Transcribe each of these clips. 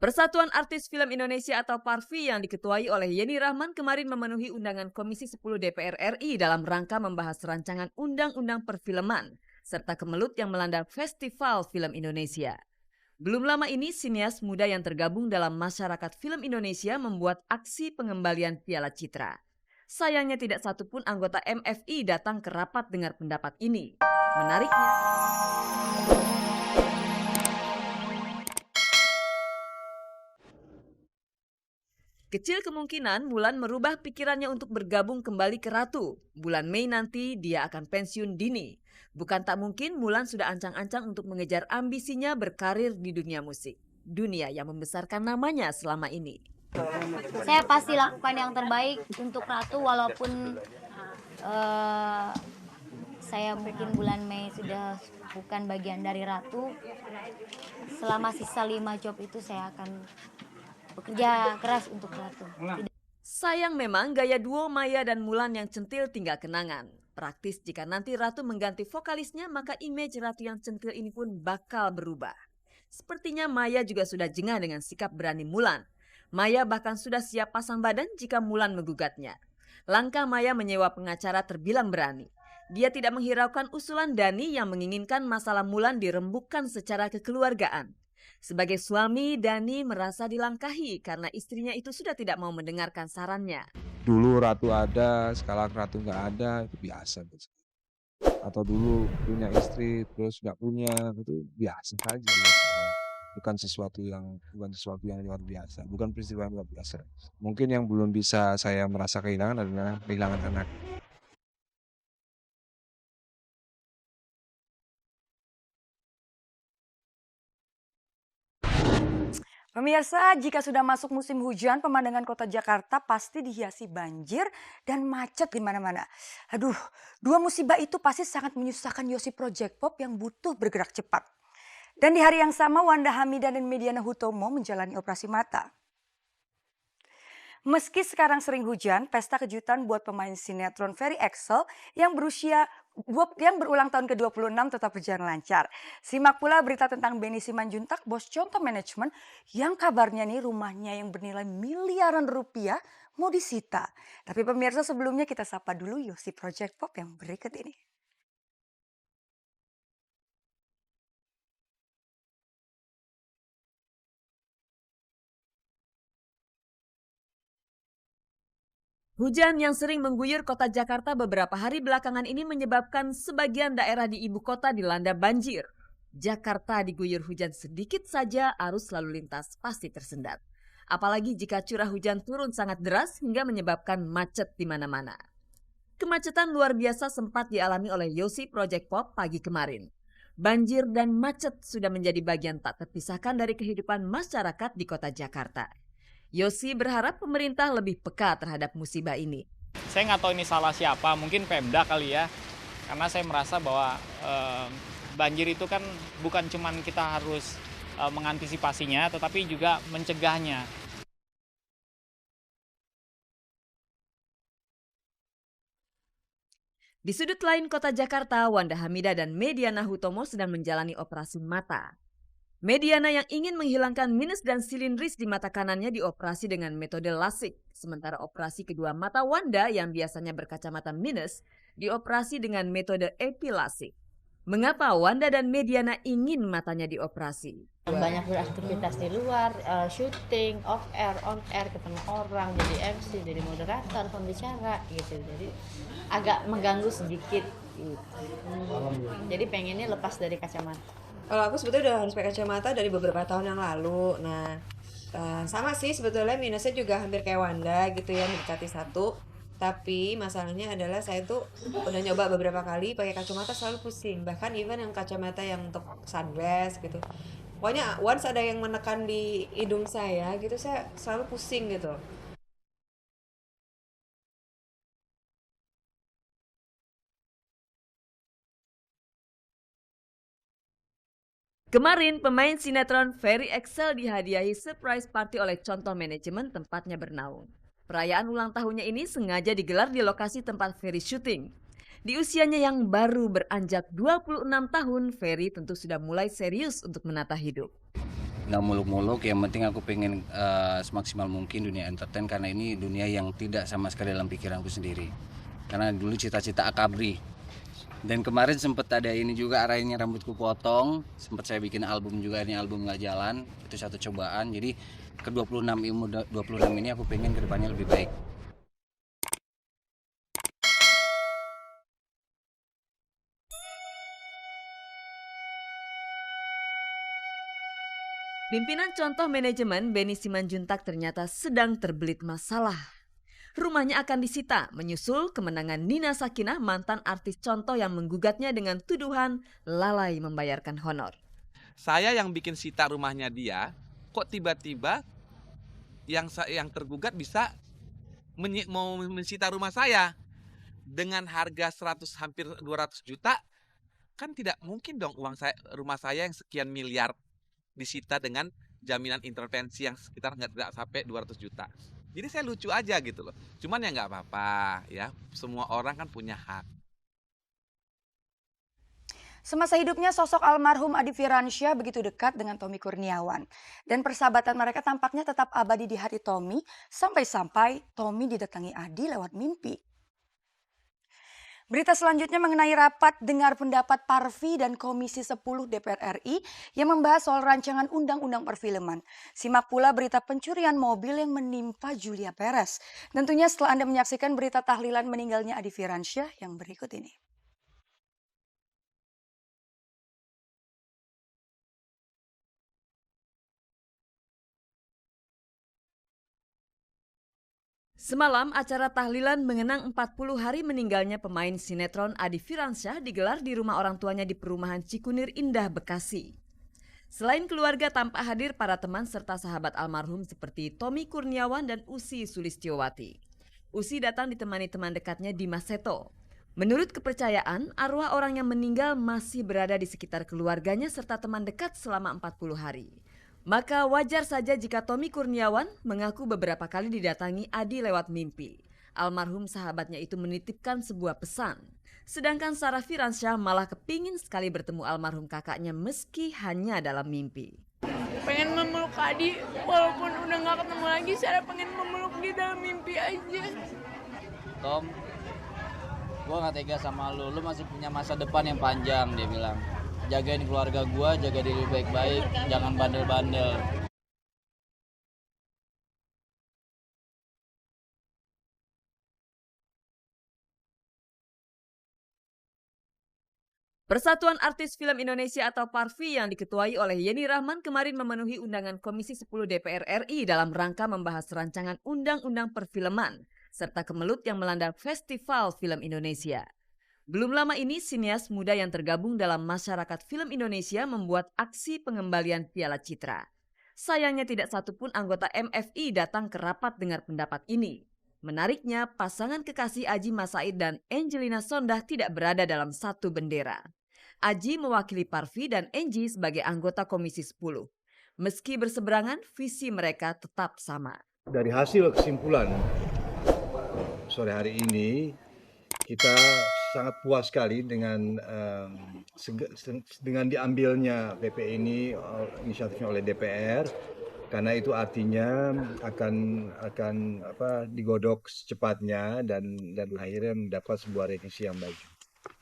Persatuan Artis Film Indonesia atau PARFI yang diketuai oleh Yeni Rahman kemarin memenuhi undangan Komisi 10 DPR RI dalam rangka membahas rancangan undang-undang perfilman serta kemelut yang melanda Festival Film Indonesia. Belum lama ini sinias muda yang tergabung dalam masyarakat film Indonesia membuat aksi pengembalian Piala Citra. Sayangnya tidak satupun anggota MFI datang ke rapat dengar pendapat ini. Menariknya, kecil kemungkinan Mulan merubah pikirannya untuk bergabung kembali ke Ratu. Bulan Mei nanti dia akan pensiun dini. Bukan tak mungkin Mulan sudah ancang-ancang untuk mengejar ambisinya berkarir di dunia musik. Dunia yang membesarkan namanya selama ini. Saya pasti lakukan yang terbaik untuk Ratu walaupun saya mungkin bulan Mei sudah bukan bagian dari Ratu. Selama sisa 5 job itu saya akan bekerja keras untuk Ratu. Sayang memang gaya duo Maya dan Mulan yang centil tinggal kenangan. Praktis jika nanti Ratu mengganti vokalisnya maka image Ratu yang centil ini pun bakal berubah. Sepertinya Maya juga sudah jengah dengan sikap berani Mulan. Maya bahkan sudah siap pasang badan jika Mulan menggugatnya. Langkah Maya menyewa pengacara terbilang berani. Dia tidak menghiraukan usulan Dhani yang menginginkan masalah Mulan dirembukkan secara kekeluargaan. Sebagai suami, Dhani merasa dilangkahi karena istrinya itu sudah tidak mau mendengarkan sarannya. Dulu Ratu ada, sekarang Ratu nggak ada, itu biasa. Atau dulu punya istri, terus nggak punya, itu biasa saja. Biasa. Bukan sesuatu yang luar biasa, bukan peristiwa yang luar biasa. Mungkin yang belum bisa saya merasa kehilangan adalah kehilangan anak. Pemirsa, jika sudah masuk musim hujan, pemandangan kota Jakarta pasti dihiasi banjir dan macet di mana-mana. Aduh, dua musibah itu pasti sangat menyusahkan Yosi Project Pop yang butuh bergerak cepat. Dan di hari yang sama, Wanda Hamidah dan Mediana Hutomo menjalani operasi mata. Meski sekarang sering hujan, pesta kejutan buat pemain sinetron Ferry Axel yang berulang tahun ke-26 tetap berjalan lancar. Simak pula berita tentang Benny Simanjuntak, bos contoh manajemen yang kabarnya nih rumahnya yang bernilai miliaran rupiah mau disita. Tapi pemirsa sebelumnya kita sapa dulu Yosi Project Pop yang berikut ini. Hujan yang sering mengguyur kota Jakarta beberapa hari belakangan ini menyebabkan sebagian daerah di ibu kota dilanda banjir. Jakarta diguyur hujan sedikit saja, arus lalu lintas pasti tersendat. Apalagi jika curah hujan turun sangat deras hingga menyebabkan macet di mana-mana. Kemacetan luar biasa sempat dialami oleh Yosi Project Pop pagi kemarin. Banjir dan macet sudah menjadi bagian tak terpisahkan dari kehidupan masyarakat di kota Jakarta. Yosi berharap pemerintah lebih peka terhadap musibah ini. Saya nggak tahu ini salah siapa, mungkin Pemda kali ya. Karena saya merasa bahwa banjir itu kan bukan cuma kita harus mengantisipasinya, tetapi juga mencegahnya. Di sudut lain kota Jakarta, Wanda Hamidah dan Mediana Hutomo sedang menjalani operasi mata. Mediana yang ingin menghilangkan minus dan silindris di mata kanannya dioperasi dengan metode lasik. Sementara operasi kedua mata Wanda yang biasanya berkacamata minus dioperasi dengan metode epilasik. Mengapa Wanda dan Mediana ingin matanya dioperasi? Banyak beraktivitas di luar, syuting, off air, on air, ketemu orang, jadi MC, jadi moderator, pembicara gitu. Jadi agak mengganggu sedikit gitu. Jadi pengennya lepas dari kacamata. Kalau aku sebetulnya udah harus pakai kacamata dari beberapa tahun yang lalu. Nah, sama sih sebetulnya minusnya juga hampir kayak Wanda gitu ya, mendekati 1. Tapi masalahnya adalah saya tuh udah nyoba beberapa kali pakai kacamata selalu pusing. Bahkan even yang kacamata yang untuk sunglass gitu. Pokoknya once ada yang menekan di hidung saya gitu, saya selalu pusing gitu. Kemarin pemain sinetron Ferry Axel dihadiahi surprise party oleh contoh manajemen tempatnya bernaung. Perayaan ulang tahunnya ini sengaja digelar di lokasi tempat Ferry syuting. Di usianya yang baru beranjak 26 tahun, Ferry tentu sudah mulai serius untuk menata hidup. nggak muluk-muluk. Yang penting aku pengen semaksimal mungkin dunia entertain, karena ini dunia yang tidak sama sekali dalam pikiranku sendiri. Karena dulu cita-cita akabri. Dan kemarin sempat ada ini juga, arahnya rambutku potong. Sempat saya bikin album juga, ini album nggak jalan. Itu satu cobaan. Jadi ke 26 ilmu 26 ini aku pengen kedepannya lebih baik. Pimpinan contoh manajemen Benny Simanjuntak ternyata sedang terbelit masalah. Rumahnya akan disita menyusul kemenangan Nina Sakinah, mantan artis contoh yang menggugatnya dengan tuduhan lalai membayarkan honor. Saya yang bikin sita rumahnya dia, kok tiba-tiba yang tergugat bisa mau mensita rumah saya dengan harga 100 hampir 200 juta. Kan tidak mungkin dong rumah saya yang sekian miliar disita dengan jaminan intervensi yang sekitar nggak sampai 200 juta. Jadi saya lucu aja gitu loh. Cuman ya nggak apa-apa ya. Semua orang kan punya hak. Semasa hidupnya sosok almarhum Adi Firansyah begitu dekat dengan Tommy Kurniawan. Dan persahabatan mereka tampaknya tetap abadi di hati Tommy, sampai-sampai Tommy didatangi Adi lewat mimpi. Berita selanjutnya mengenai rapat dengar pendapat Parvi dan Komisi 10 DPR RI yang membahas soal rancangan undang-undang perfilman. Simak pula berita pencurian mobil yang menimpa Julia Perez. Tentunya setelah Anda menyaksikan berita tahlilan meninggalnya Adi Firansyah yang berikut ini. Semalam acara tahlilan mengenang 40 hari meninggalnya pemain sinetron Adi Firansyah digelar di rumah orang tuanya di perumahan Cikunir Indah, Bekasi. Selain keluarga, tampak hadir para teman serta sahabat almarhum seperti Tommy Kurniawan dan Usi Sulistyowati. Usi datang ditemani teman dekatnya Dimas Seto. Menurut kepercayaan, arwah orang yang meninggal masih berada di sekitar keluarganya serta teman dekat selama 40 hari. Maka wajar saja jika Tommy Kurniawan mengaku beberapa kali didatangi Adi lewat mimpi. Almarhum sahabatnya itu menitipkan sebuah pesan. Sedangkan Sarah Firansyah malah kepingin sekali bertemu almarhum kakaknya meski hanya dalam mimpi. Pengen memeluk Adi, walaupun udah gak ketemu lagi, saya pengen memeluk dia dalam mimpi aja. Tom, gue gak tega sama lu masih punya masa depan yang panjang, dia bilang. Jagain keluarga gua, jaga diri baik-baik, jangan bandel-bandel. Persatuan Artis Film Indonesia atau Parvi yang diketuai oleh Yeni Rahman kemarin memenuhi undangan Komisi 10 DPR RI dalam rangka membahas rancangan undang-undang perfilman serta kemelut yang melanda Festival Film Indonesia. Belum lama ini, sinias muda yang tergabung dalam masyarakat film Indonesia membuat aksi pengembalian Piala Citra. Sayangnya tidak satupun anggota MFI datang ke rapat dengar pendapat ini. Menariknya, pasangan kekasih Aji Masaid dan Angelina Sondah tidak berada dalam satu bendera. Aji mewakili Parvi dan Angie sebagai anggota Komisi 10. Meski berseberangan, visi mereka tetap sama. Dari hasil kesimpulan sore hari ini, kita sangat puas sekali dengan diambilnya PP ini inisiatifnya oleh DPR, karena itu artinya akan digodok secepatnya dan akhirnya mendapat sebuah revisi yang baik.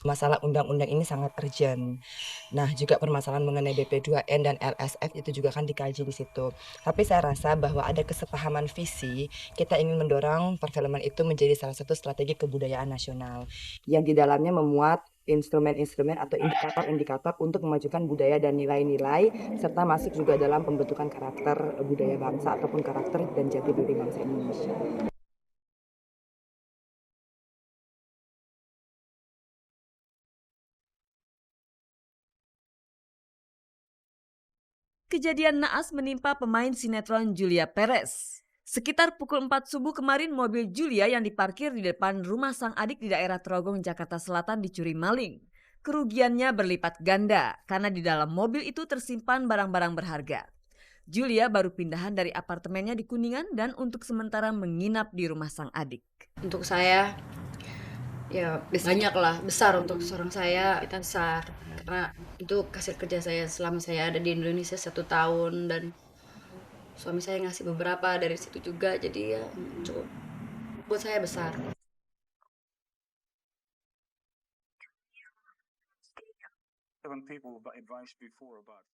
Masalah undang-undang ini sangat urgent. Nah, juga permasalahan mengenai BP2N dan LSF itu juga kan dikaji di situ. Tapi saya rasa bahwa ada kesepahaman visi, kita ingin mendorong perfilman itu menjadi salah satu strategi kebudayaan nasional yang di dalamnya memuat instrumen-instrumen atau indikator-indikator untuk memajukan budaya dan nilai-nilai serta masuk juga dalam pembentukan karakter budaya bangsa ataupun karakter dan jati diri bangsa Indonesia. Kejadian naas menimpa pemain sinetron Julia Perez. Sekitar pukul 4 subuh kemarin, mobil Julia yang diparkir di depan rumah sang adik di daerah Trogong, Jakarta Selatan dicuri maling. Kerugiannya berlipat ganda karena di dalam mobil itu tersimpan barang-barang berharga. Julia baru pindahan dari apartemennya di Kuningan dan untuk sementara menginap di rumah sang adik. Untuk saya, Ya banyak lah, besar untuk seorang saya, besar. Karena itu hasil kerja saya selama saya ada di Indonesia 1 tahun dan suami saya ngasih beberapa dari situ juga, jadi ya cukup buat saya besar. People advice before about